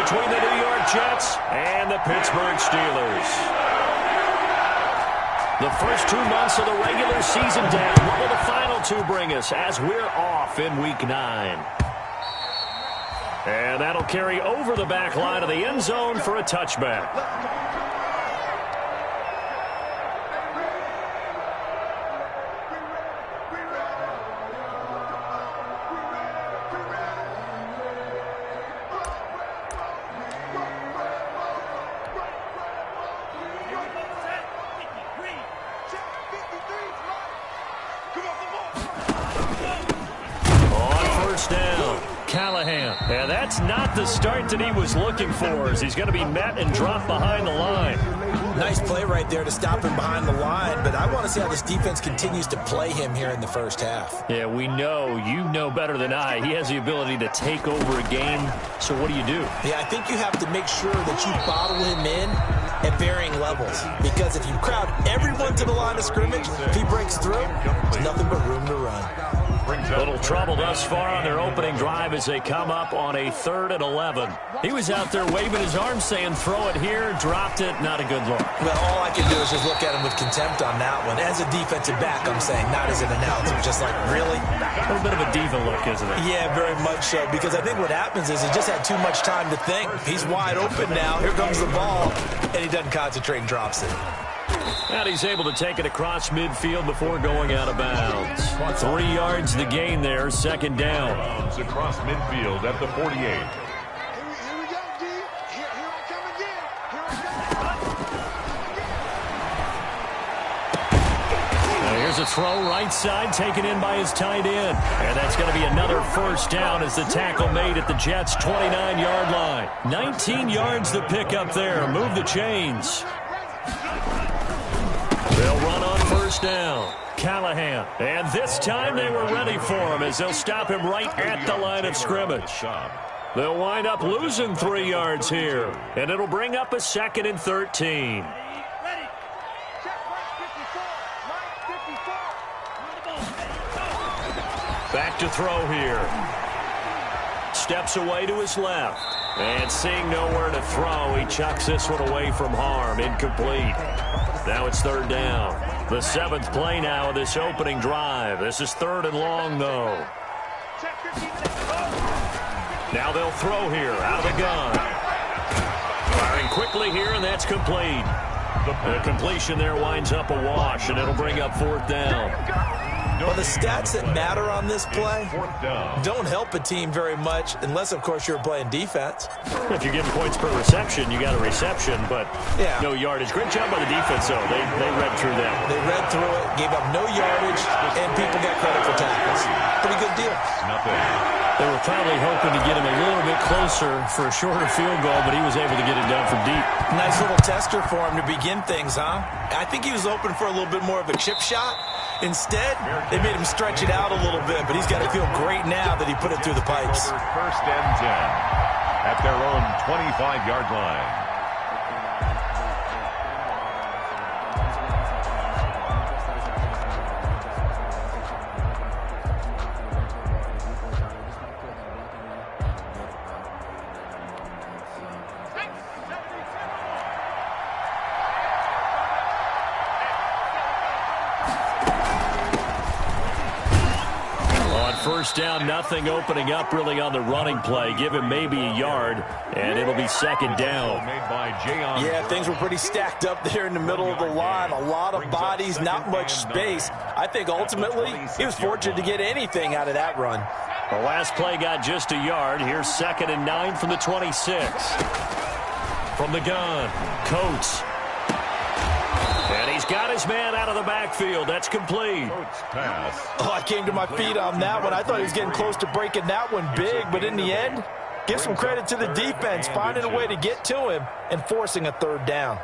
between the New York Jets and the Pittsburgh Steelers. The first 2 months of the regular season down. What will the final 2 bring us as we're off in Week 9? And that'll carry over the back line of the end zone for a touchback. And that's not the start that he was looking for, as he's going to be met and dropped behind the line. Nice play right there to stop him behind the line, but I want to see how this defense continues to play him here in the first half. Yeah, we know, you know better than I, he has the ability to take over a game, so what do you do? Yeah, I think you have to make sure that you bottle him in at varying levels, because if you crowd everyone to the line of scrimmage, if he breaks through, there's nothing but room to run. Little trouble thus far on their opening drive as they come up on a 3rd and 11. He was out there waving his arms saying, throw it here, dropped it, not a good look. Well, all I can do is just look at him with contempt on that one. As a defensive back, I'm saying, not as an announcer. Just like, really? A little bit of a diva look, isn't it? Yeah, very much so, because I think what happens is he just had too much time to think. He's wide open now. Here comes the ball, and he doesn't concentrate and drops it. And he's able to take it across midfield before going out of bounds. 3 yards the gain there, 2nd down. Across midfield at the 48. Here we go, D. Here I come again. Now here's a throw right side, taken in by his tight end. And that's going to be another 1st down as the tackle made at the Jets' 29-yard line. 19 yards the pickup there. Move the chains. They'll run on 1st down. Callahan. And this time they were ready for him as they'll stop him right at the line of scrimmage. They'll wind up losing 3 yards here. And it'll bring up a 2nd and 13. Back to throw here. Steps away to his left. And seeing nowhere to throw, he chucks this one away from harm. Incomplete. Now it's 3rd down. The 7th play now of this opening drive. This is 3rd and long, though. Now they'll throw here out of the gun. Firing quickly here, and that's complete. The completion there winds up a wash, and it'll bring up 4th down. Well, the stats that matter on this play don't help a team very much unless, of course, you're playing defense. If you're getting points per reception, you got a reception, but no yardage. Great job by the defense, though. They read through that. They read through it, gave up no yardage, and people got credit for tackles. Pretty good deal. They were probably hoping to get him a little bit closer for a shorter field goal, but he was able to get it done from deep. Nice little tester for him to begin things, huh? I think he was hoping for a little bit more of a chip shot. Instead, they made him stretch it out a little bit, but he's got to feel great now that he put it through the pipes. 1st and 10 at their own 25-yard line. First down, nothing opening up really on the running play. Give him maybe a yard, and it'll be 2nd down. Yeah, things were pretty stacked up there in the middle of the line. A lot of bodies, not much space. I think ultimately he was fortunate to get anything out of that run. The last play got just a yard. Here's 2nd and 9 from the 26. From the gun, Coates. And he's got his man out of the backfield. That's complete. Oh, I came to my feet on that one. I thought he was getting close to breaking that one big, but in the end, give some credit to the defense, finding a way to get to him and forcing a 3rd down.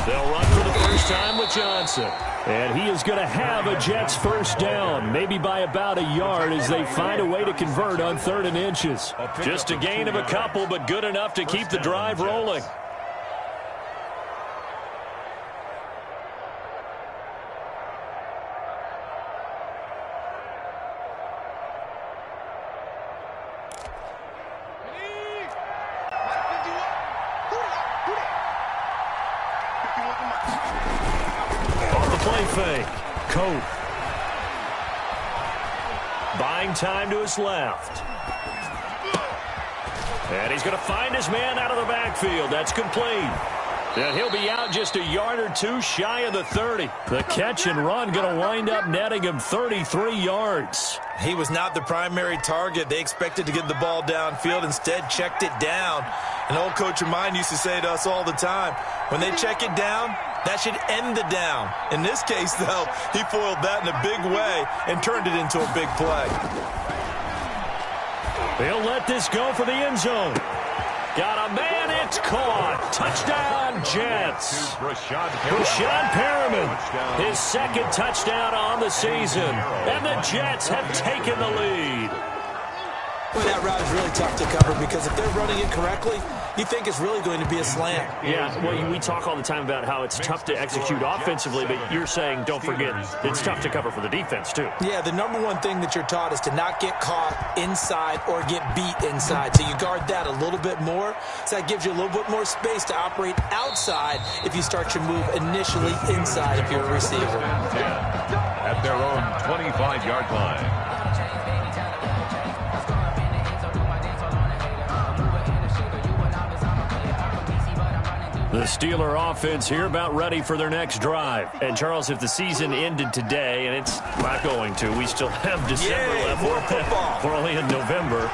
They'll run for the first time with Johnson. And he is going to have a Jets first down, maybe by about a yard as they find a way to convert on 3rd and inches. Just a gain of a couple, but good enough to keep the drive rolling. Fake. Coat. Buying time to his left. And he's going to find his man out of the backfield. That's complete. And he'll be out just a yard or two shy of the 30. The catch and run going to wind up netting him 33 yards. He was not the primary target. They expected to get the ball downfield. Instead, checked it down. An old coach of mine used to say to us all the time, when they check it down, that should end the down. In this case, though, he foiled that in a big way and turned it into a big play. He'll let this go for the end zone. Got a man, it's caught. Touchdown, Jets. Rashad Perriman, his second touchdown on the season. And the Jets have taken the lead. Well, that route is really tough to cover because if they're running it correctly, you think it's really going to be a slant. Yeah, well, we talk all the time about how it's tough to execute offensively, but you're saying, don't forget, it's tough to cover for the defense, too. Yeah, the number one thing that you're taught is to not get caught inside or get beat inside. So you guard that a little bit more. So that gives you a little bit more space to operate outside if you start your move initially inside if you're a receiver. At their own 25-yard line. The Steeler offense here about ready for their next drive. And, Charles, if the season ended today, and it's not going to, we still have December left. More football. We're only in November.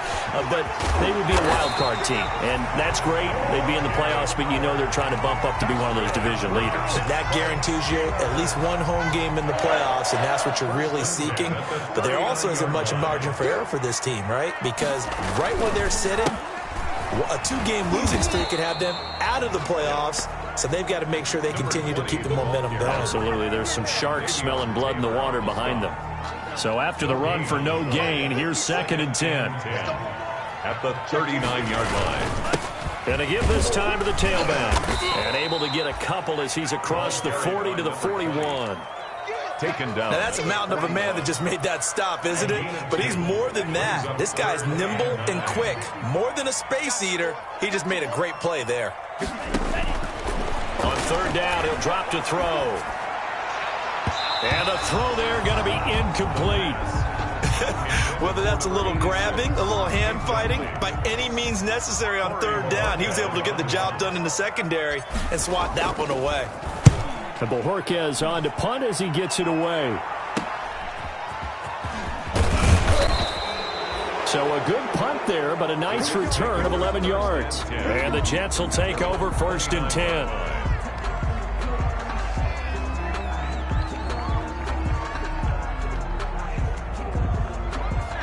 But they would be a wild card team. And that's great. They'd be in the playoffs, but you know they're trying to bump up to be one of those division leaders. That guarantees you at least one home game in the playoffs, and that's what you're really seeking. But there also isn't much margin for error for this team, right? Because right when they're sitting, a 2-game losing streak could have them out of the playoffs, so they've got to make sure they continue to keep the momentum going. Absolutely. There's some sharks smelling blood in the water behind them. So after the run for no gain, here's 2nd and 10. At the 39-yard line. Going to give this time to the tailback. And able to get a couple as he's across the 40 to the 41. Taken down. Now, that's a mountain of a man that just made that stop, isn't it? But he's more than that. This guy's nimble and quick. More than a space eater. He just made a great play there. On 3rd down, he'll drop to throw. And a throw there going to be incomplete. Whether that's a little grabbing, a little hand fighting, by any means necessary on 3rd down, he was able to get the job done in the secondary and swat that one away. And Bojorquez on to punt as he gets it away. So a good punt there, but a nice return of 11 yards. And the Jets will take over 1st and 10.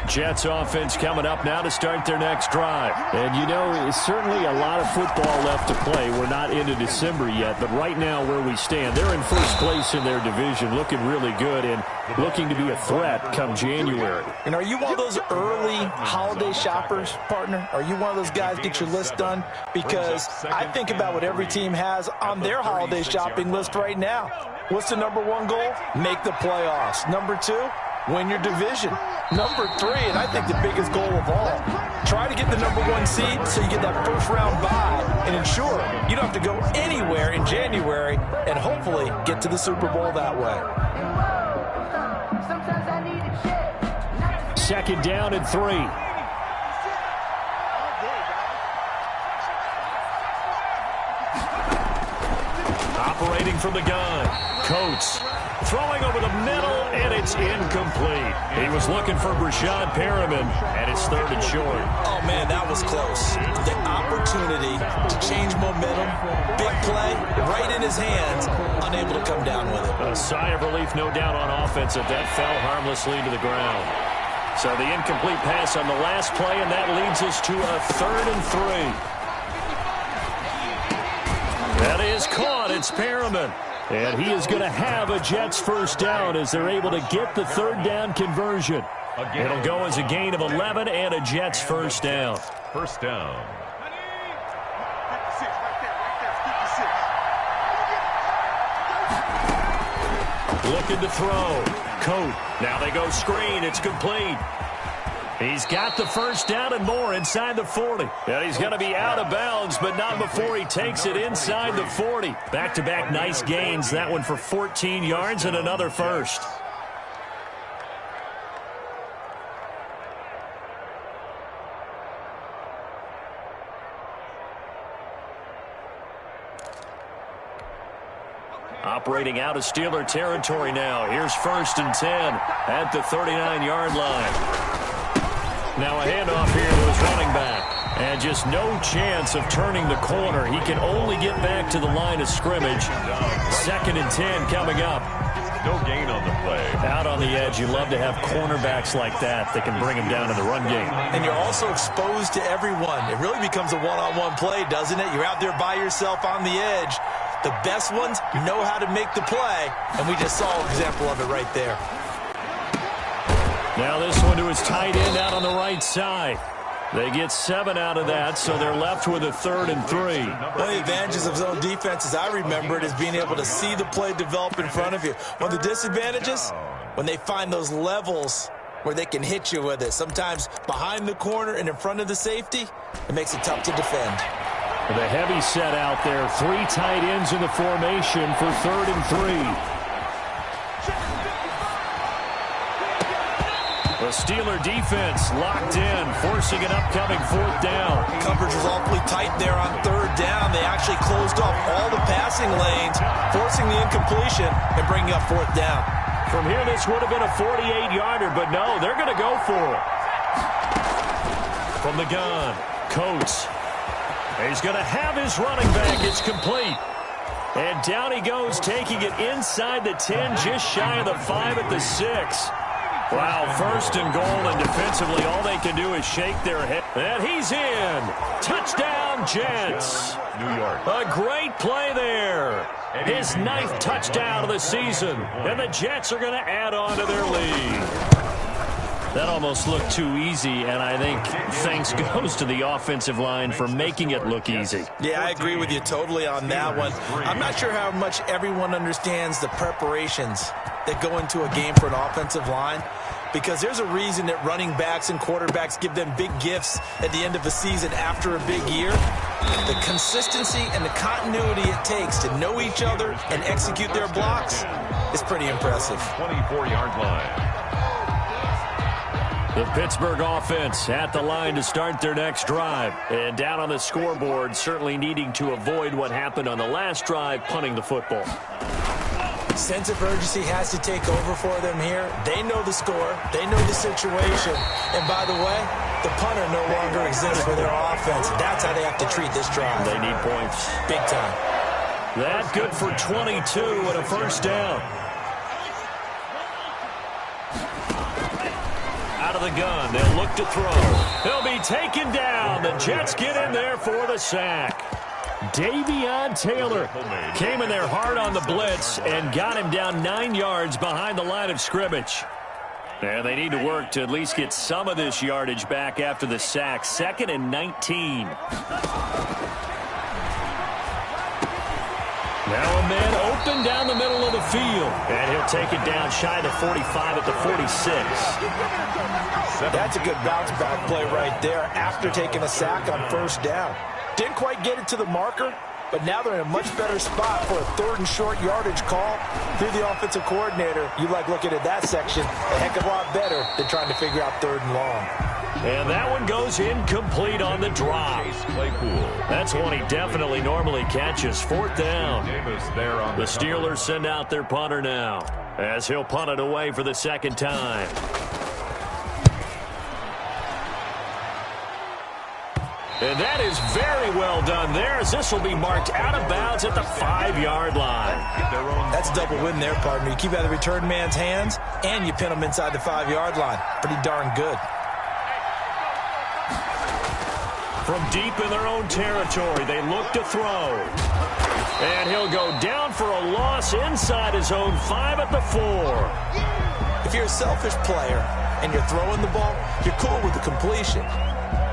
Jets offense coming up now to start their next drive. And, you know, it's certainly a lot of football left to play. We're not into December yet, but right now where we stand, they're in first place in their division, looking really good and looking to be a threat come January. And are you one of those early holiday shoppers, partner? Are you one of those guys get your list done? Because I think about what every team has on their holiday shopping list right now. What's the number one goal? Make the playoffs. Number 2, win your division. Number 3, and I think the biggest goal of all, try to get the number 1 seed so you get that first round bye and ensure you don't have to go anywhere in January and hopefully get to the Super Bowl that way. 2nd down and 3. Operating from the gun. Coates throwing over the middle, and it's incomplete. He was looking for Rashad Perriman, and it's 3rd and short. Oh, man, that was close. The opportunity to change momentum, big play, right in his hands, unable to come down with it. A sigh of relief, no doubt, on offense that fell harmlessly to the ground. So the incomplete pass on the last play, and that leads us to a 3rd and 3. That is caught. It's Perriman. And he is going to have a Jets first down as they're able to get the third down conversion. It'll go as a gain of 11 and a Jets first down. First down. Looking to throw. Coat. Now they go screen. It's complete. He's got the first down and more inside the 40. And he's going to be out of bounds, but not before he takes it inside the 40. Back-to-back nice gains. That one for 14 yards and another first. Operating out of Steeler territory now. Here's 1st and 10 at the 39-yard line. Now a handoff here to his running back. And just no chance of turning the corner. He can only get back to the line of scrimmage. 2nd and 10 coming up. No gain on the play. Out on the edge, you love to have cornerbacks like that can bring him down in the run game. And you're also exposed to everyone. It really becomes a one-on-one play, doesn't it? You're out there by yourself on the edge. The best ones know how to make the play, and we just saw an example of it right there. Now this one to his tight end out on the right side. They get 7 out of that, so they're left with a 3rd and 3. One of the advantages of zone defense, as I remember it, is being able to see the play develop in front of you. One of the disadvantages, when they find those levels where they can hit you with it. Sometimes behind the corner and in front of the safety, it makes it tough to defend. The heavy set out there. 3 tight ends in the formation for 3rd and 3. The Steeler defense locked in, forcing an upcoming 4th down. Coverage was awfully tight there on 3rd down. They actually closed off all the passing lanes, forcing the incompletion and bringing up 4th down. From here, this would have been a 48-yarder, but no, they're going to go for it. From the gun, Coates. He's going to have his running back. It's complete. And down he goes, taking it inside the 10, just shy of the 5 at the 6. Wow, 1st and goal, and defensively all they can do is shake their head. And he's in. Touchdown, Jets. New York. A great play there. His 9th touchdown of the season. And the Jets are going to add on to their lead. That almost looked too easy, and I think thanks goes to the offensive line for making it look easy. Yeah, I agree with you totally on that one. I'm not sure how much everyone understands the preparations that go into a game for an offensive line, because there's a reason that running backs and quarterbacks give them big gifts at the end of the season after a big year. The consistency and the continuity it takes to know each other and execute their blocks is pretty impressive. 24-yard line. The Pittsburgh offense at the line to start their next drive. And down on the scoreboard, certainly needing to avoid what happened on the last drive, punting the football. Sense of urgency has to take over for them here. They know the score. They know the situation. And by the way, the punter no longer exists for their offense. That's how they have to treat this drive. They need points. Big time. That good for 22 and a first down. Out of the gun, they'll look to throw. He'll be taken down. The Jets get in there for the sack. Davion Taylor came in there hard on the blitz and got him down 9 yards behind the line of scrimmage. And they need to work to at least get some of this yardage back after the sack. 2nd and 19. Now a man open down the middle of the field. And he'll take it down shy of the 45 at the 46. That's a good bounce back play right there after taking a sack on 1st down. Didn't quite get it to the marker, but now they're in a much better spot for a 3rd and short yardage call. Through the offensive coordinator, you like looking at that section a heck of a lot better than trying to figure out 3rd and long. And that one goes incomplete on the drop. That's one he definitely normally catches. 4th down. The Steelers send out their punter now as he'll punt it away for the 2nd time. And that is very well done there, as this will be marked out of bounds at the 5-yard line. That's a double win there, partner. You keep out of the return man's hands, and you pin them inside the 5-yard line. Pretty darn good. From deep in their own territory, they look to throw. And he'll go down for a loss inside his own 5 at the 4. If you're a selfish player and you're throwing the ball, you're cool with the completion.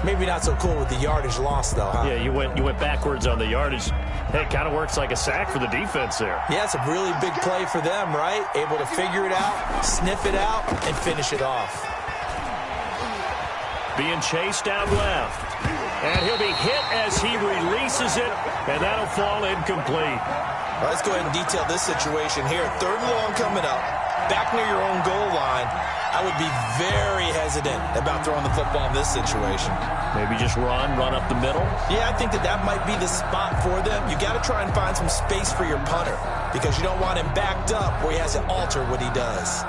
Maybe not so cool with the yardage loss, though, huh? Yeah, you went backwards on the yardage. Hey, it kind of works like a sack for the defense there. Yeah, it's a really big play for them, right? Able to figure it out, sniff it out, and finish it off. Being chased out left. And he'll be hit as he releases it, and that'll fall incomplete. Well, let's go ahead and detail this situation here. 3rd and long coming up, back near your own goal line. I would be very hesitant about throwing the football in this situation. Maybe just run up the middle? Yeah, I think that might be the spot for them. You got to try and find some space for your punter because you don't want him backed up where he has to alter what he does.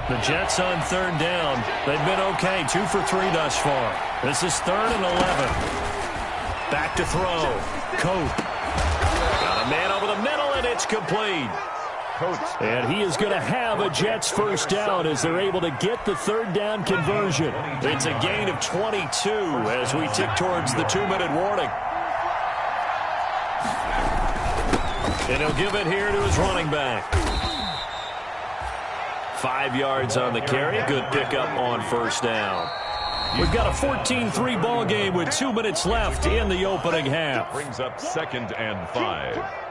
The Jets on 3rd down. They've been okay, 2 for 3 thus far. This is 3rd and 11. Back to throw. Coat. Got a man over the middle, and it's complete. And he is going to have a Jets first down as they're able to get the 3rd down conversion. It's a gain of 22 as we tick towards the 2-minute warning. And he'll give it here to his running back. 5 yards on the carry. Good pickup on first down. We've got a 14-3 ball game with 2 minutes left in the opening half. Brings up 2nd and 5.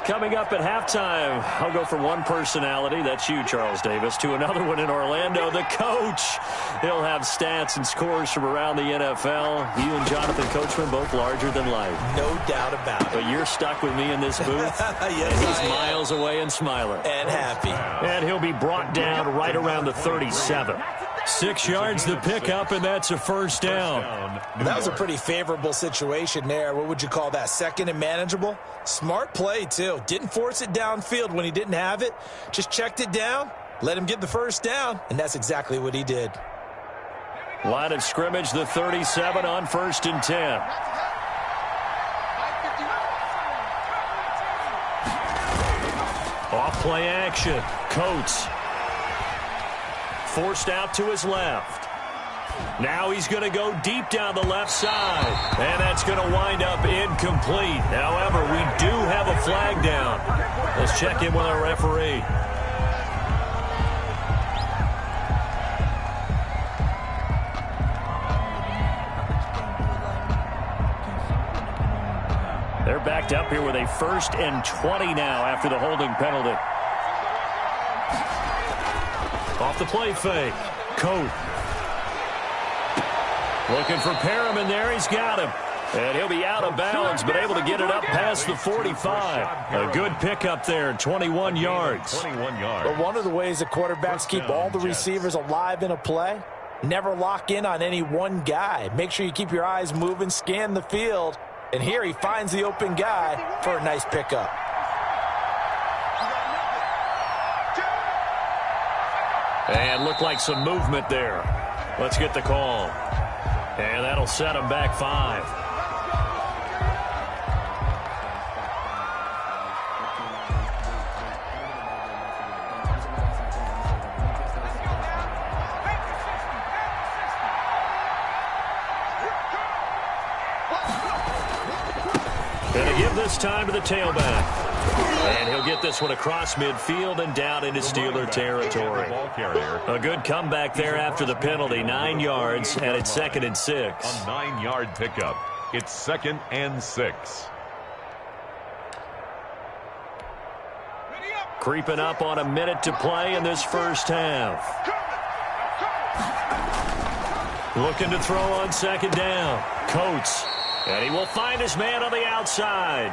Coming up at halftime, I'll go from one personality, that's you, Charles Davis, to another one in Orlando, the coach. He'll have stats and scores from around the NFL. You and Jonathan Coachman, both larger than life. No doubt about it. But you're stuck with me in this booth. Yes, and he's miles away and smiling. And happy. And he'll be brought down right around the 37. 6 yards the pickup, and that's a first down. That was a pretty favorable situation there. What would you call that? 2nd and manageable? Smart play, too. Didn't force it downfield when he didn't have it. Just checked it down, let him get the first down, and that's exactly what he did. Line of scrimmage, the 37 on 1st and 10. Off play action. Coates. Forced out to his left. Now he's going to go deep down the left side. And that's going to wind up incomplete. However, we do have a flag down. Let's check in with our referee. They're backed up here with a 1st and 20 now after the holding penalty. Off the play fake. Coat. Looking for Perriman there. He's got him. And he'll be out of bounds, but able to get it up past the 45. A good pickup there, 21 yards. 21 yards. But one of the ways the quarterbacks keep all the receivers alive in a play, never lock in on any one guy. Make sure you keep your eyes moving, scan the field. And here he finds the open guy for a nice pickup. And looked like some movement there. Let's get the call. And that'll set him back 5. Gonna give this time to the tailback. And he'll get this one across midfield and down into Steeler territory. A good comeback there after the penalty. 9 yards, and it's 2nd and 6. A 9-yard pickup. It's 2nd and 6. Creeping up on a minute to play in this first half. Looking to throw on 2nd down. Coates. And he will find his man on the outside.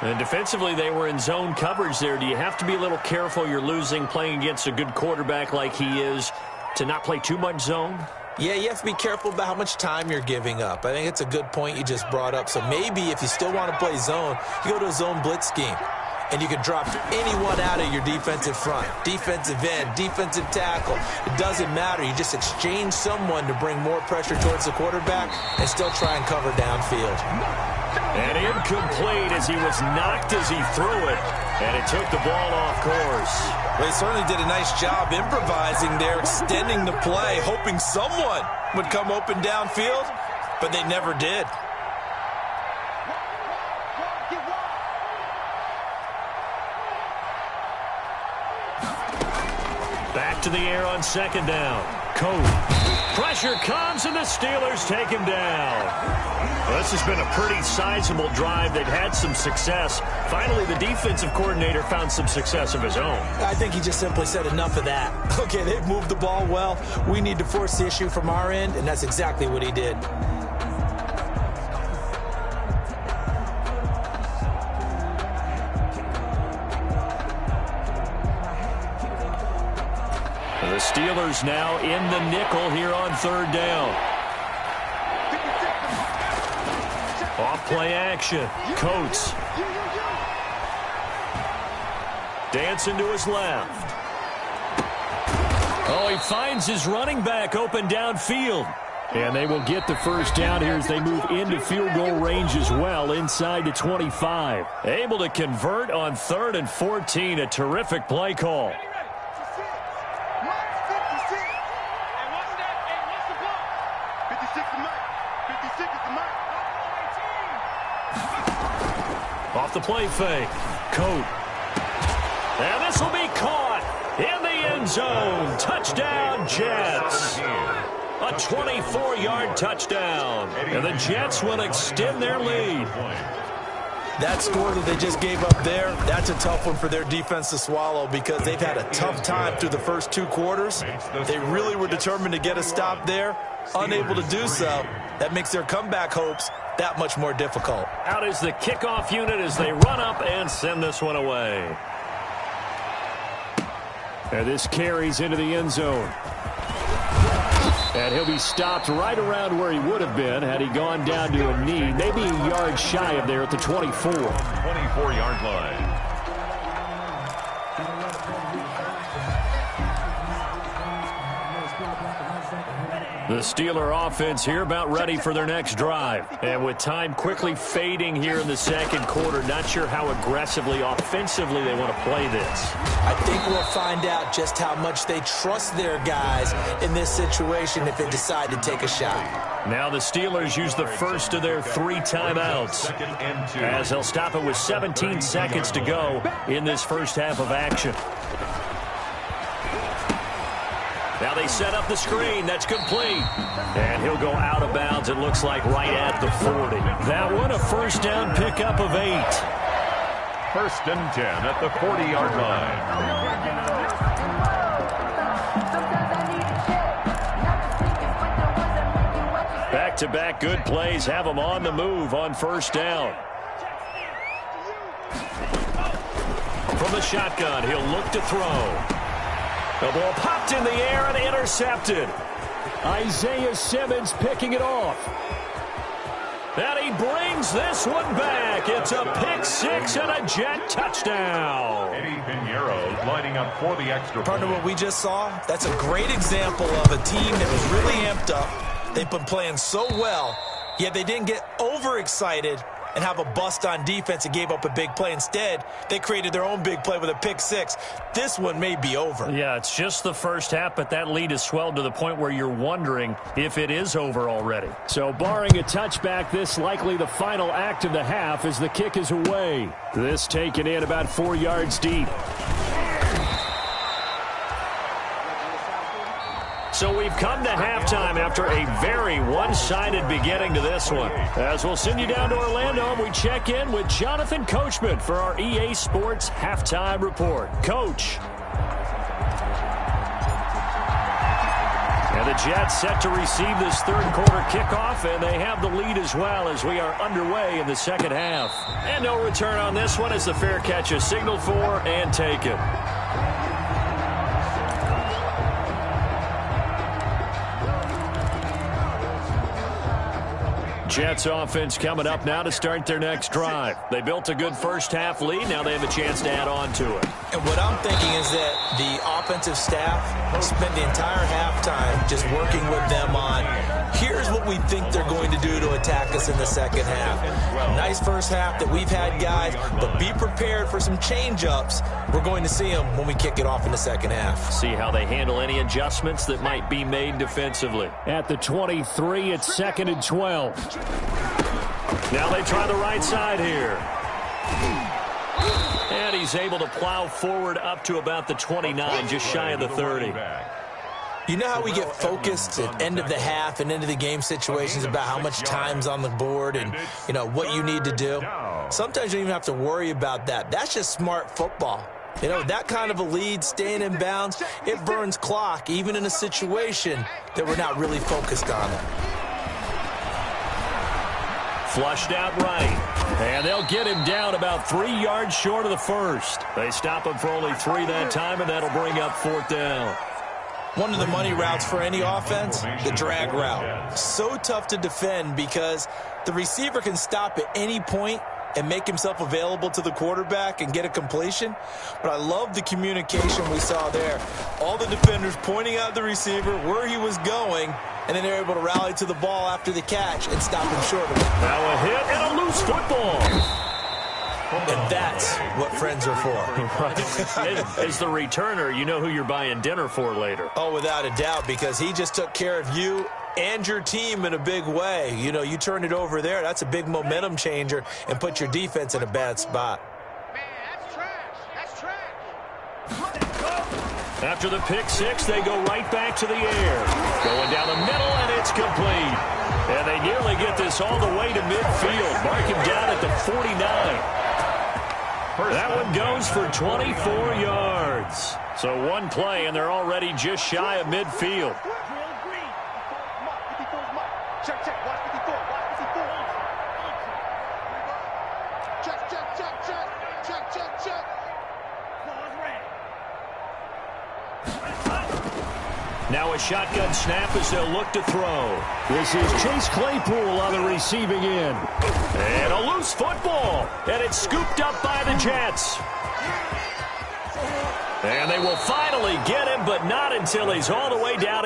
And defensively, they were in zone coverage there. Do you have to be a little careful? You're losing playing against a good quarterback like he is to not play too much zone? Yeah, you have to be careful about how much time you're giving up. I think it's a good point you just brought up. So maybe if you still want to play zone, you go to a zone blitz scheme. and you can drop anyone out of your defensive front. Defensive end, defensive tackle. It doesn't matter. You just exchange someone to bring more pressure towards the quarterback and still try and cover downfield. And incomplete as he was knocked as he threw it, and it took the ball off course. Well, he certainly did a nice job improvising there, extending the play, hoping someone would come open downfield, but they never did. Back to the air on second down. Coat. Pressure comes, and the Steelers take him down. Well, this has been a pretty sizable drive. They've had some success. Finally, the defensive coordinator found some success of his own. I think he just simply said enough of that. Okay, they've moved the ball well. We need to force the issue from our end, and that's exactly what he did. The Steelers now in the nickel here on third down. Off play action. Coates. Dancing to his left. Oh, he finds his running back open downfield. And they will get the first down here as they move into field goal range as well, inside the 25. Able to convert on 3rd and 14. A terrific play call. Off the play fake. Coat. And this will be caught in the end zone. Touchdown, Jets. A 24-yard touchdown. And the Jets will extend their lead. That score that they just gave up there, that's a tough one for their defense to swallow because they've had a tough time through the first 2 quarters. They really were determined to get a stop there. Unable to do so. That makes their comeback hopes that much more difficult. Out is the kickoff unit as they run up and send this one away. And this carries into the end zone. And he'll be stopped right around where he would have been had he gone down to a knee. Maybe a yard shy of there at the 24. 24-yard line. The Steeler offense here about ready for their next drive. And with time quickly fading here in the second quarter, not sure how aggressively, offensively they want to play this. I think we'll find out just how much they trust their guys in this situation if they decide to take a shot. Now the Steelers use the first of their 3 timeouts as they'll stop it with 17 seconds to go in this first half of action. Now they set up the screen. That's complete. And he'll go out of bounds, it looks like, right at the 40. That one a first down pickup of 8. 1st and 10 at the 40-yard line. Back-to-back good plays have them on the move on first down. From the shotgun, he'll look to throw. The ball popped in the air and intercepted. Isaiah Simmons picking it off. And he brings this one back. It's a pick 6 and a Jet touchdown. Eddie Pinheiro lining up for the extra Partner, point. what we just saw, that's a great example of a team that was really amped up. They've been playing so well, yet they didn't get overexcited and have a bust on defense and gave up a big play. Instead, they created their own big play with a pick 6. This one may be over. Yeah, it's just the first half, but that lead has swelled to the point where you're wondering if it is over already. So barring a touchback, this likely the final act of the half as the kick is away. This taken in about 4 yards deep. So we've come to halftime after a very one-sided beginning to this one. As we'll send you down to Orlando, and we check in with Jonathan Coachman for our EA Sports Halftime Report. Coach. And the Jets set to receive this third quarter kickoff, and they have the lead as well as we are underway in the second half. And no return on this one as the fair catch is signaled for and taken. Jets offense coming up now to start their next drive. They built a good first-half lead. Now they have a chance to add on to it. And what I'm thinking is that the offensive staff spent the entire halftime just working with them on, here's what we think they're going to do to attack us in the second half. Nice first half that we've had, guys, but be prepared for some change-ups. We're going to see them when we kick it off in the second half. See how they handle any adjustments that might be made defensively. At the 23, it's 2nd and 12. Now they try the right side here. And he's able to plow forward up to about the 29, just shy of the 30. You know how we get focused at end of the half and into the game situations about how much time's on the board and, you know, what you need to do? Sometimes you don't even have to worry about that. That's just smart football. You know, that kind of a lead, staying in bounds, it burns clock, even in a situation that we're not really focused on it. Flushed out right. And they'll get him down about 3 yards short of the first. They stop him for only 3 that time, and that'll bring up 4th down. One of the money routes for any offense, the drag route. So tough to defend because the receiver can stop at any point and make himself available to the quarterback and get a completion. But I love the communication we saw there. All the defenders pointing out the receiver, where he was going, and then they're able to rally to the ball after the catch and stop him short of it. Now a hit and a loose football. And that's what friends are for. As the returner, you know who you're buying dinner for later. Oh, without a doubt, because he just took care of you and your team in a big way. You know, you turn it over there, that's a big momentum changer and put your defense in a bad spot. Man, that's trash. That's trash. After the pick six, they go right back to the air. Going down the middle, and it's complete. And they nearly get this all the way to midfield. Mark him down at the 49. That one goes for 24 yards. So one play, and they're already just shy of midfield. Check, check. Watch 54. Watch 54. Check, check, check, check. Check, check, check. Now a shotgun snap as they'll look to throw. This is Chase Claypool on the receiving end. And a loose football. And it's scooped up by the Jets. And they will finally get him, but not until he's all the way down.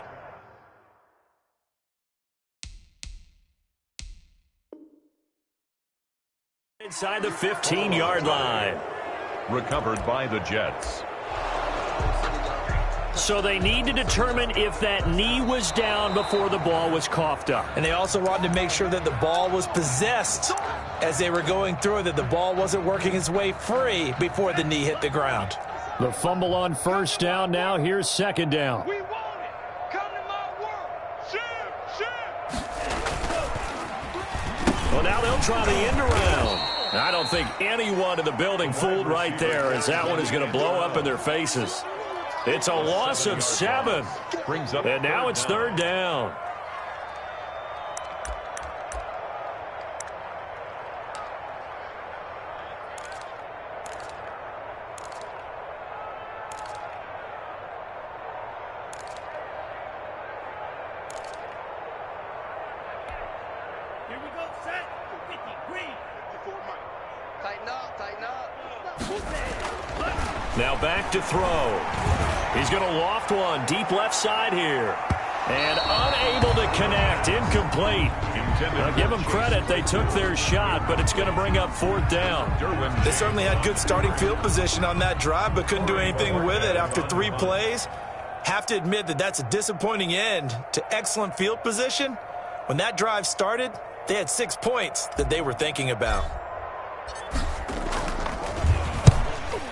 Inside the 15-yard line. Recovered by the Jets. So they need to determine if that knee was down before the ball was coughed up. And they also wanted to make sure that the ball was possessed as they were going through it, that the ball wasn't working its way free before the knee hit the ground. The fumble on 1st down. Now here's 2nd down. We want it. Come to my world. Shoot, shoot. Well, now they'll try the end around. I don't think anyone in the building fooled right there, as that one is going to blow up in their faces. It's a loss of 7. And now it's 3rd down. Here we go, set. 50, green. 54, Mike. Tighten up, tighten up. Now back to throw. He's going to loft one deep left side here. And unable to connect. Incomplete. Now give them credit. They took their shot, but it's going to bring up 4th down. They certainly had good starting field position on that drive, but couldn't do anything with it after 3 plays. Have to admit that that's a disappointing end to excellent field position. When that drive started, they had 6 points that they were thinking about.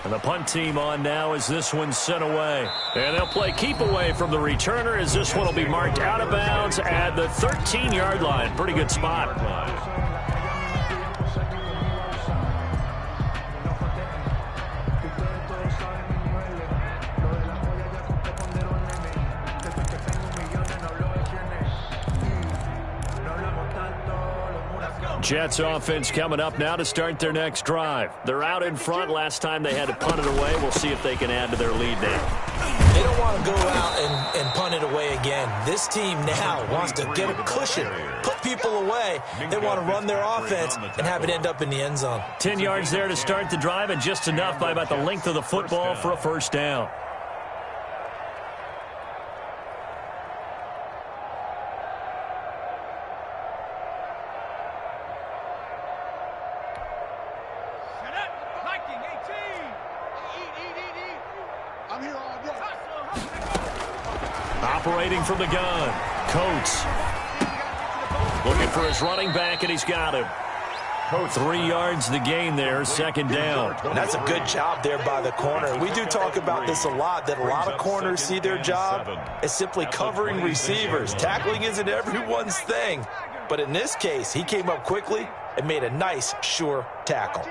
And the punt team on now as this one's sent away. And they'll play keep away from the returner as this one will be marked out of bounds at the 13-yard line. Pretty good spot. Jets offense coming up now to start their next drive. They're out in front. Last time they had to punt it away. We'll see if they can add to their lead now. They don't want to go out and punt it away again. This team now wants to get a cushion, put people away. They want to run their offense and have it end up in the end zone. 10 yards there to start the drive, and just enough by about the length of the football for a first down. Operating from the gun, Coates. Looking for his running back, and he's got him. 3 yards the gain there, second down. And that's a good job there by the corner. We do talk about this a lot, that a lot of corners see their job as simply covering receivers. Tackling isn't everyone's thing. But in this case, he came up quickly and made a nice, sure tackle.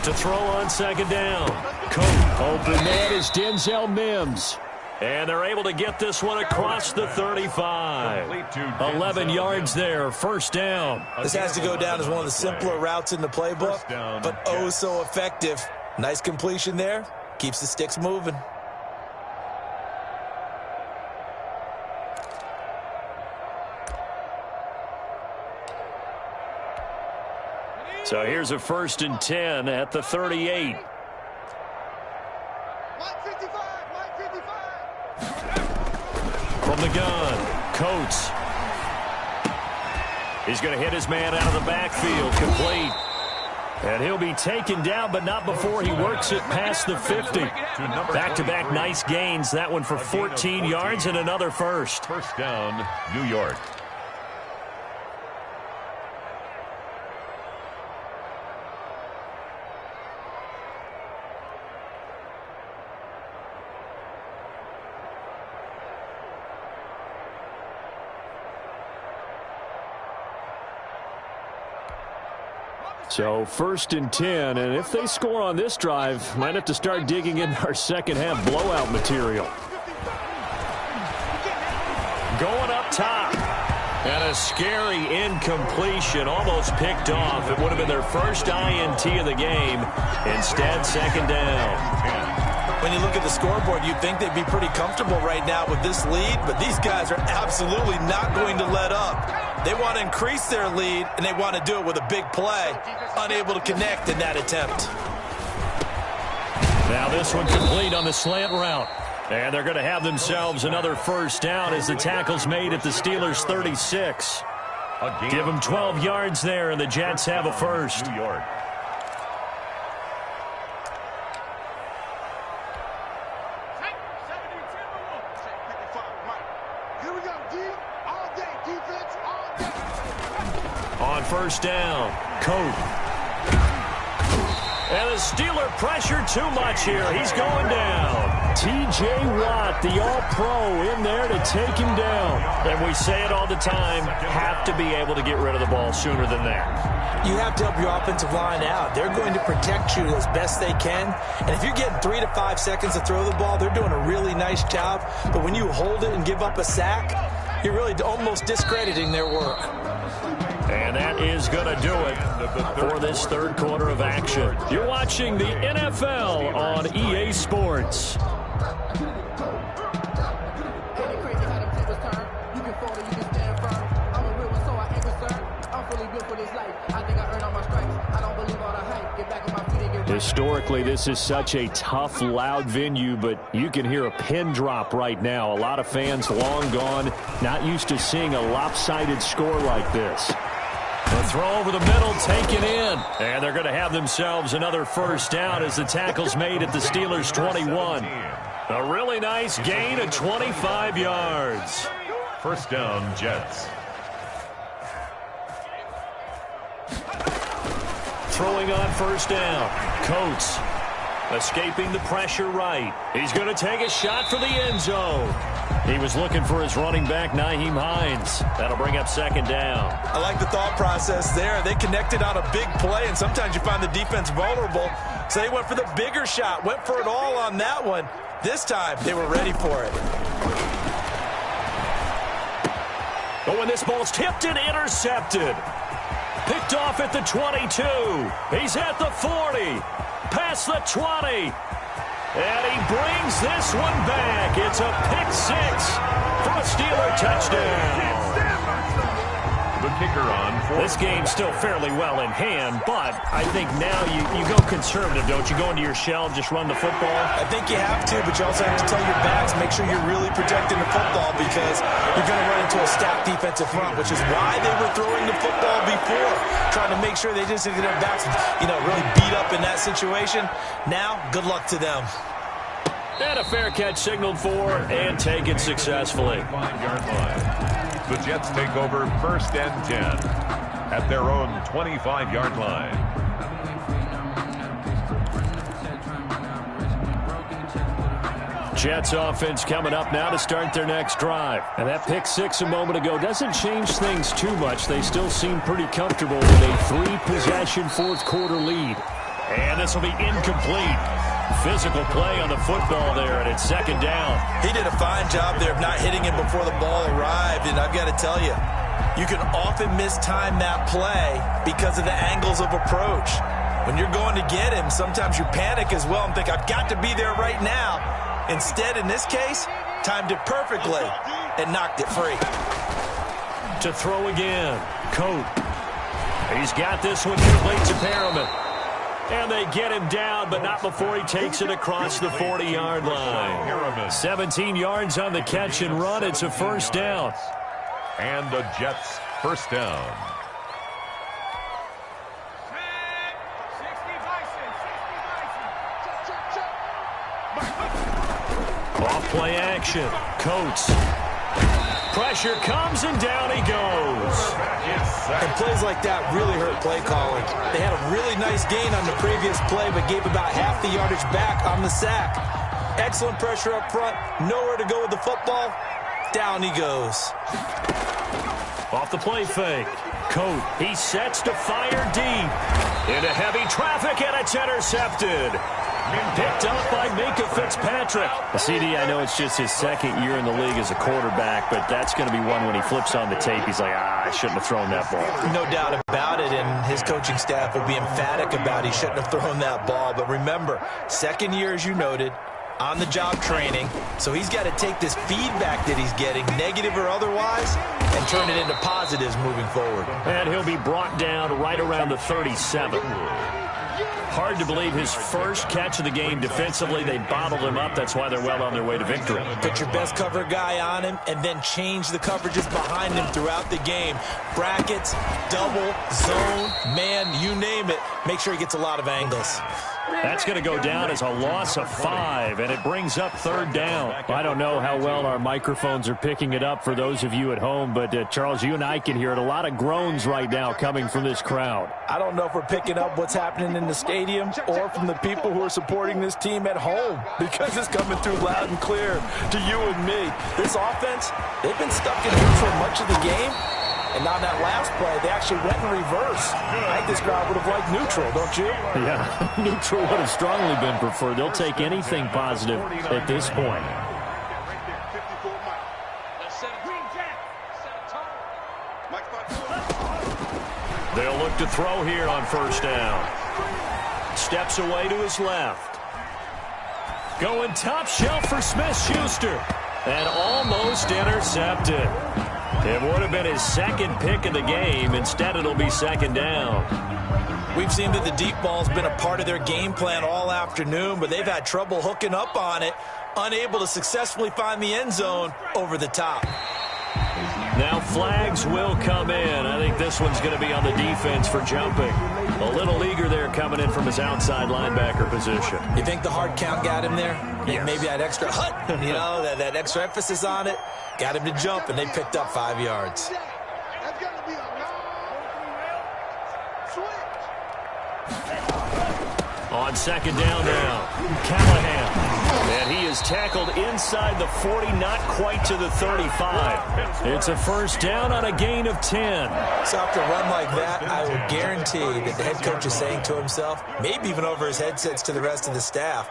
To throw on second down. Coates. Open man is Denzel Mims. And they're able to get this one across the 35. 11 yards there, first down. This has to go down as one of the simpler routes in the playbook, but oh so effective. Nice completion there. Keeps the sticks moving. So here's a 1st and 10 at the 38. From the gun, Coates. He's going to hit his man out of the backfield, complete. And he'll be taken down, but not before he works it past the 50. Back-to-back nice gains. That one for 14 yards and another first. First down, New York. So 1st and 10, and if they score on this drive, might have to start digging in our second half blowout material. Going up top. And a scary incompletion, almost picked off. It would have been their first INT of the game. Instead, second down. When you look at the scoreboard, you'd think they'd be pretty comfortable right now with this lead, but these guys are absolutely not going to let up. They want to increase their lead, and they want to do it with a big play. Unable to connect in that attempt. Now this one complete on the slant route. And they're going to have themselves another first down as the tackle's made at the Steelers' 36. Give them 12 yards there, and the Jets have a first. New York. On first down, Coates. And the Steeler pressure too much here. He's going down. T.J. Watt, the all-pro, in there to take him down. And we say it all the time, have to be able to get rid of the ball sooner than that. You have to help your offensive line out. They're going to protect you as best they can. And if you're getting 3 to 5 seconds to throw the ball, they're doing a really nice job. But when you hold it and give up a sack, you're really almost discrediting their work. And that is going to do it for this third quarter of action. You're watching the NFL on EA Sports. Historically, this is such a tough, loud venue, but you can hear a pin drop right now. A lot of fans long gone, not used to seeing a lopsided score like this. The throw over the middle, taken in. And they're going to have themselves another first down as the tackle's made at the Steelers' 21. A really nice gain of 25 yards. First down, Jets. Throwing on first down, Coates escaping the pressure right. He's going to take a shot for the end zone. He was looking for his running back, Nyheim Hines. That'll bring up second down. I like the thought process there. They connected on a big play, and sometimes you find the defense vulnerable. So they went for the bigger shot, went for it all on that one. This time, they were ready for it. Oh, and this ball's tipped and intercepted. Picked off at the 22. He's at the 40. Past the 20. And he brings this one back. It's a pick six for a Steeler touchdown. The kicker on. This game's still fairly well in hand, but I think now you go conservative, don't you? Go into your shell and just run the football? I think you have to, but you also have to tell your backs, make sure you're really protecting the football because you're going to run into a stacked defensive front, which is why they were throwing the football before, trying to make sure they just didn't get their backs, really beat up in that situation. Now, good luck to them. And a fair catch signaled for and taken successfully. 5-yard line. The Jets take over 1st and 10 at their own 25-yard line. Jets offense coming up now to start their next drive. And that pick six a moment ago doesn't change things too much. They still seem pretty comfortable with a 3-possession fourth-quarter lead. And this will be incomplete. Physical play on the football there, and it's second down. He did a fine job there of not hitting him before the ball arrived, and I've got to tell you, you can often mistime that play because of the angles of approach. When you're going to get him, sometimes you panic as well and think, I've got to be there right now. Instead, in this case, timed it perfectly and knocked it free. To throw again, Coat. He's got this one near late to Perriman. And they get him down, but not before he takes it across the 40-yard line. 17 yards on the catch and run. It's a first down. And the Jets first down. Off play action. Coates. Pressure comes and down he goes. And plays like that really hurt play calling. They had a really nice gain on the previous play, but gave about half the yardage back on the sack. Excellent pressure up front. Nowhere to go with the football. Down he goes. Off the play fake. Coat. He sets to fire deep. Into heavy traffic, and it's intercepted. Picked up by Minka Fitzpatrick. CD, I know it's just his second year in the league as a quarterback, but that's going to be one when he flips on the tape. He's like, I shouldn't have thrown that ball. No doubt about it, and his coaching staff will be emphatic about he shouldn't have thrown that ball. But remember, second year, as you noted, on-the-job training, so he's got to take this feedback that he's getting, negative or otherwise, and turn it into positives moving forward. And he'll be brought down right around the 37. Hard to believe his first catch of the game defensively. They bottled him up. That's why they're well on their way to victory. Put your best cover guy on him and then change the coverages behind him throughout the game. Brackets, double, zone, man, you name it. Make sure he gets a lot of angles. That's going to go down as a loss of 5, and it brings up third down. I don't know how well our microphones are picking it up for those of you at home, but Charles, you and I can hear it. A lot of groans right now coming from this crowd. I don't know if we're picking up what's happening in the stadium or from the people who are supporting this team at home, because it's coming through loud and clear to you and me. This offense, they've been stuck in neutral much of the game. And on that last play, they actually went in reverse. I think this crowd would have liked neutral, don't you? Yeah, neutral would have strongly been preferred. They'll take anything positive at this point. They'll look to throw here on first down. Steps away to his left. Going top shelf for Smith-Schuster. And almost intercepted. It would have been his second pick of the game. Instead, it'll be second down. We've seen that the deep ball's been a part of their game plan all afternoon, but they've had trouble hooking up on it, unable to successfully find the end zone over the top. Now flags will come in. I think this one's going to be on the defense for jumping. A little eager there coming in from his outside linebacker position. You think the hard count got him there? Yes. Maybe that extra that extra emphasis on it got him to jump, and they picked up 5 yards. That's got to be a switch. On second down now, Callahan. And he is tackled inside the 40, not quite to the 35. It's a first down on a gain of 10. So after a run like that, I will guarantee that the head coach is saying to himself, maybe even over his headsets to the rest of the staff,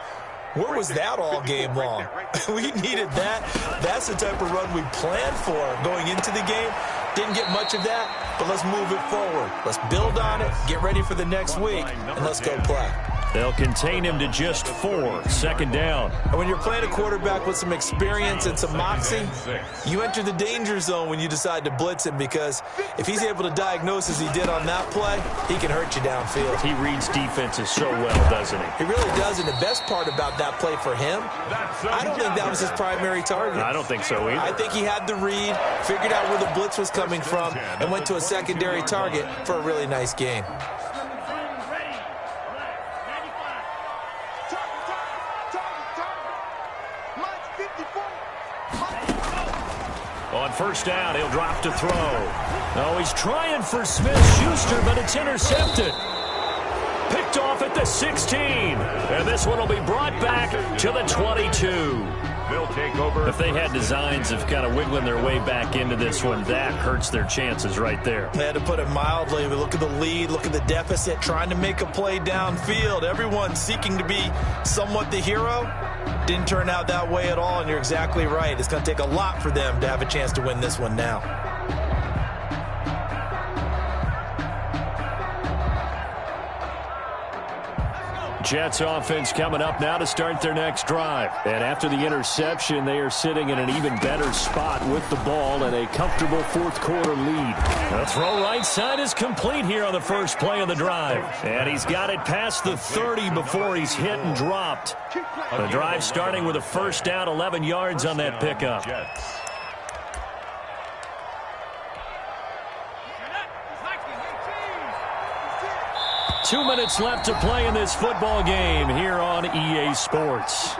where was that all game long? We needed that. That's the type of run we planned for going into the game. Didn't get much of that, but let's move it forward. Let's build on it, get ready for the next week, and let's go play. They'll contain him to just 4. Second down. And when you're playing a quarterback with some experience and some moxie, you enter the danger zone when you decide to blitz him, because if he's able to diagnose as he did on that play, he can hurt you downfield. He reads defenses so well, doesn't he? He really does, and the best part about that play for him, I don't think that was his primary target. I don't think so either. I think he had the read, figured out where the blitz was coming from, and went to a secondary target for a really nice gain. On first down, he'll drop to throw. Oh, he's trying for Smith-Schuster, but it's intercepted. Picked off at the 16. And this one will be brought back to the 22. They'll take over. If they had designs of kind of wiggling their way back into this one, that hurts their chances right there. They had to put it mildly. We look at the lead, look at the deficit, trying to make a play downfield. Everyone seeking to be somewhat the hero. Didn't turn out that way at all, and you're exactly right. It's going to take a lot for them to have a chance to win this one now. Jets offense coming up now to start their next drive. And after the interception, they are sitting in an even better spot with the ball and a comfortable fourth quarter lead. The throw right side is complete here on the first play of the drive. And he's got it past the 30 before he's hit and dropped. The drive starting with a first down, 11 yards on that pickup. 2 minutes left to play in this football game here on EA Sports.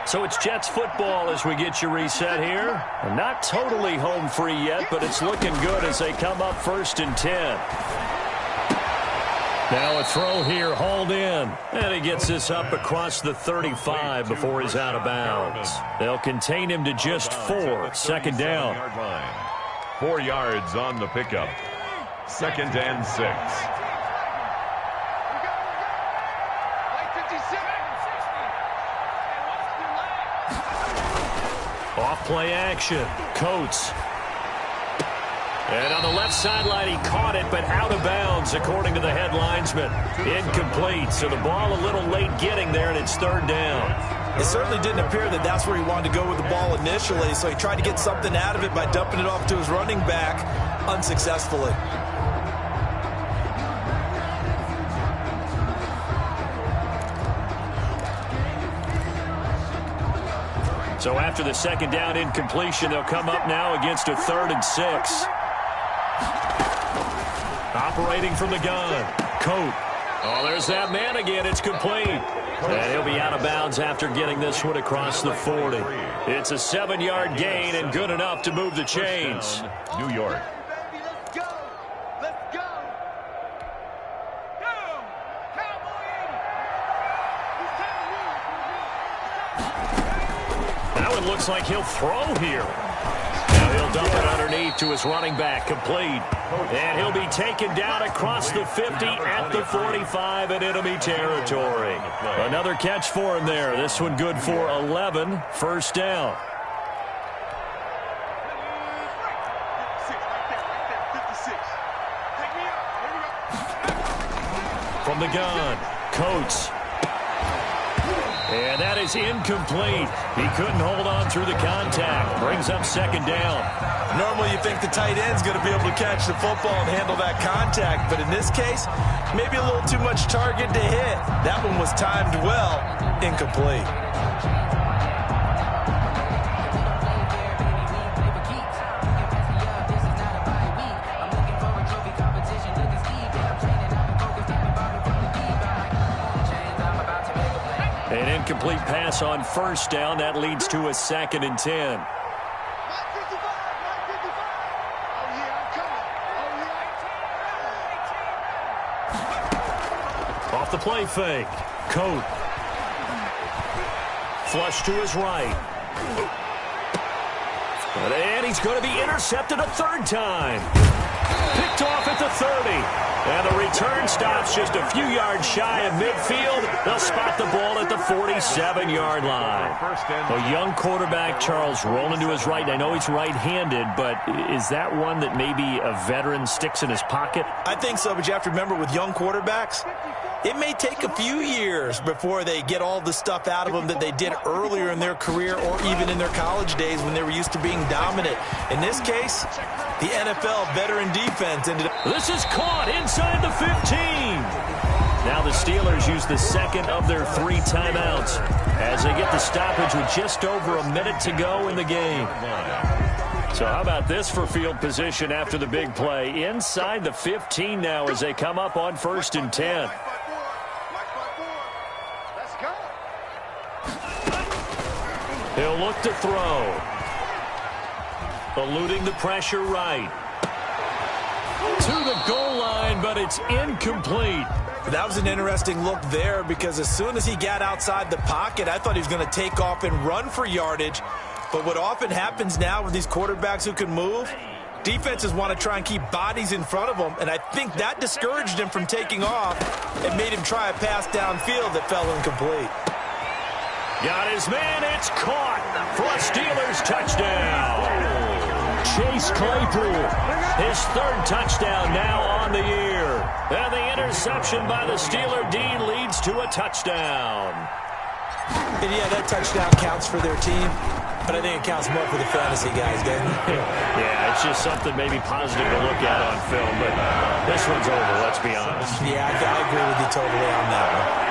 So it's Jets football as we get you reset here. Not totally home free yet, but it's looking good as they come up 1st and 10. Now a throw here, hauled in. And he gets this up across the 35 before he's out of bounds. They'll contain him to just 4. Second down. 4 yards on the pickup. 2nd and 6. Off play action. Coates. And on the left sideline, he caught it, but out of bounds, according to the head linesman. Incomplete, so the ball a little late getting there, and it's 3rd down. It certainly didn't appear that that's where he wanted to go with the ball initially, so he tried to get something out of it by dumping it off to his running back unsuccessfully. So after the second down incompletion, they'll come up now against a 3rd and 6. Operating from the gun. Coat. Oh, there's that man again. It's complete. And he'll be out of bounds after getting this one across the 40. It's a 7-yard gain and good enough to move the chains. New York. Now it looks like he'll throw here. Now he'll dump it underneath to his running back, complete. And he'll be taken down across the 50 at the 45 in enemy territory. Another catch for him there. This one good for 11. First down. From the gun, Coates. And that is incomplete. He couldn't hold on through the contact. Brings up second down. Normally you think the tight end's going to be able to catch the football and handle that contact, but in this case, maybe a little too much target to hit. That one was timed well, incomplete. An incomplete pass on first down. That leads to a 2nd and 10. Off the play fake. Coat. Flush to his right. And he's going to be intercepted a 3rd time. Picked off at the 30. And the return stops just a few yards shy of midfield. They'll spot the ball at the 47-yard line. A young quarterback, Charles, rolling to his right. And I know he's right-handed, but is that one that maybe a veteran sticks in his pocket? I think so, but you have to remember with young quarterbacks, it may take a few years before they get all the stuff out of them that they did earlier in their career or even in their college days when they were used to being dominant. In this case, the NFL veteran defense ended up. This is caught inside the 15. Now the Steelers use the second of their 3 timeouts as they get the stoppage with just over a minute to go in the game. So how about this for field position after the big play? Inside the 15 now as they come up on 1st and 10. He'll look to throw. Eluding the pressure right. To the goal line, but it's incomplete. That was an interesting look there because as soon as he got outside the pocket, I thought he was going to take off and run for yardage. But what often happens now with these quarterbacks who can move, defenses want to try and keep bodies in front of them, and I think that discouraged him from taking off and made him try a pass downfield that fell incomplete. Got his man. It's caught for a Steelers touchdown. Chase Claypool, his 3rd touchdown now on the year. And the interception by the Steeler D leads to a touchdown. And yeah, that touchdown counts for their team, but I think it counts more for the fantasy guys, doesn't it? Yeah, it's just something maybe positive to look at on film, but this one's over, let's be honest. Yeah, I agree with you totally on that one.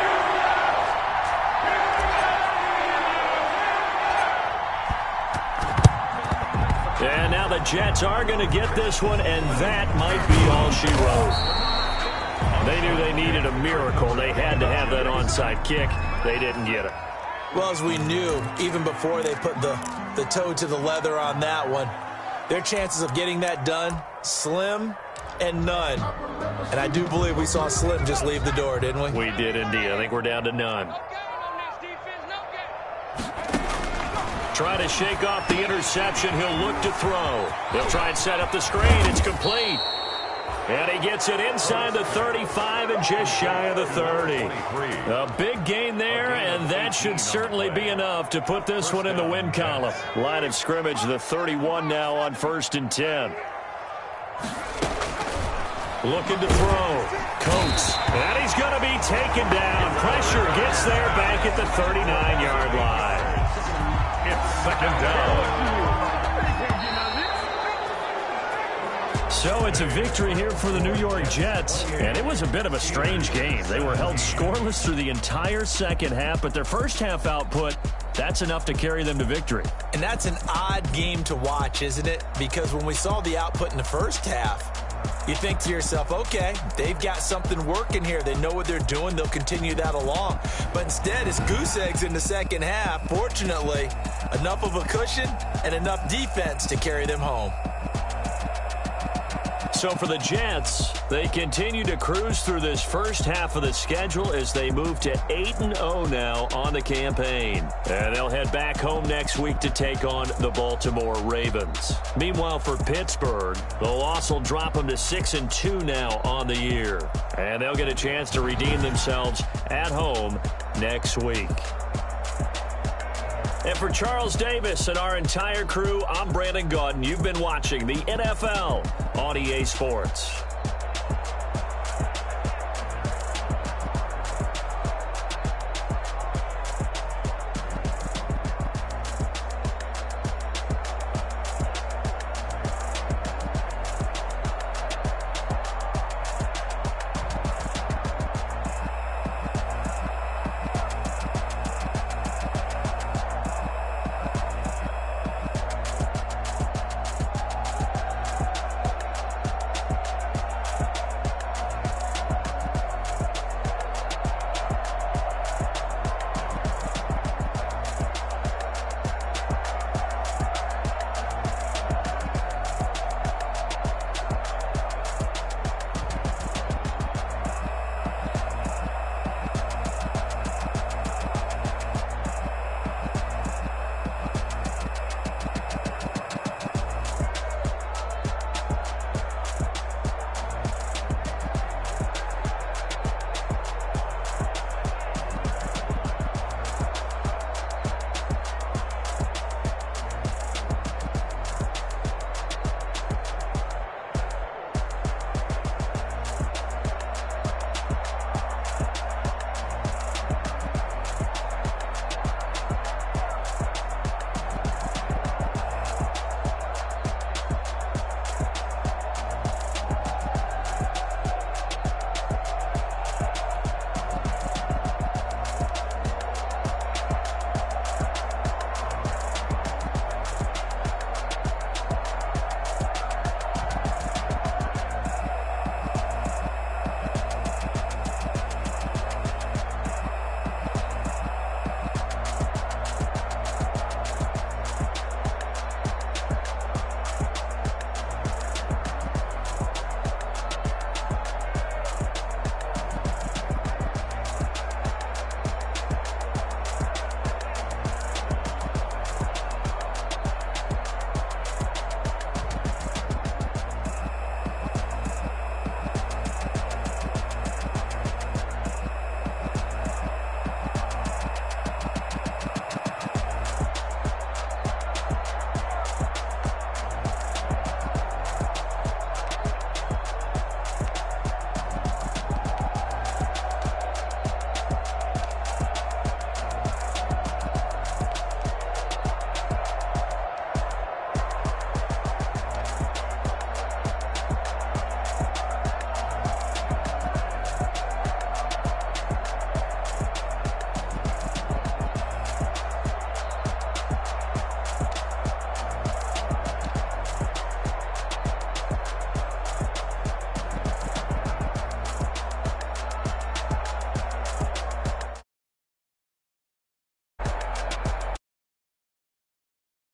And now the Jets are going to get this one, and that might be all she wrote. They knew they needed a miracle. They had to have that onside kick. They didn't get it. Well, as we knew, even before they put the toe to the leather on that one, their chances of getting that done, slim and none. And I do believe we saw Slim just leave the door, didn't we? We did indeed. I think we're down to none. Trying to shake off the interception. He'll look to throw. He'll try and set up the screen. It's complete. And he gets it inside the 35 and just shy of the 30. A big gain there, and that should certainly be enough to put this one in the win column. Line of scrimmage, the 31 now on 1st and 10. Looking to throw. Coates. And he's going to be taken down. Pressure gets there back at the 39-yard line. It's 2nd down. So it's a victory here for the New York Jets, and it was a bit of a strange game. They were held scoreless through the entire second half, but their first half output, that's enough to carry them to victory. And that's an odd game to watch, isn't it? Because when we saw the output in the first half, you think to yourself, okay, they've got something working here. They know what they're doing. They'll continue that along. But instead, it's goose eggs in the second half. Fortunately, enough of a cushion and enough defense to carry them home. So for the Jets, they continue to cruise through this first half of the schedule as they move to 8-0 now on the campaign. And they'll head back home next week to take on the Baltimore Ravens. Meanwhile, for Pittsburgh, the loss will drop them to 6-2 now on the year. And they'll get a chance to redeem themselves at home next week. And for Charles Davis and our entire crew, I'm Brandon Gaudin. You've been watching the NFL on EA Sports.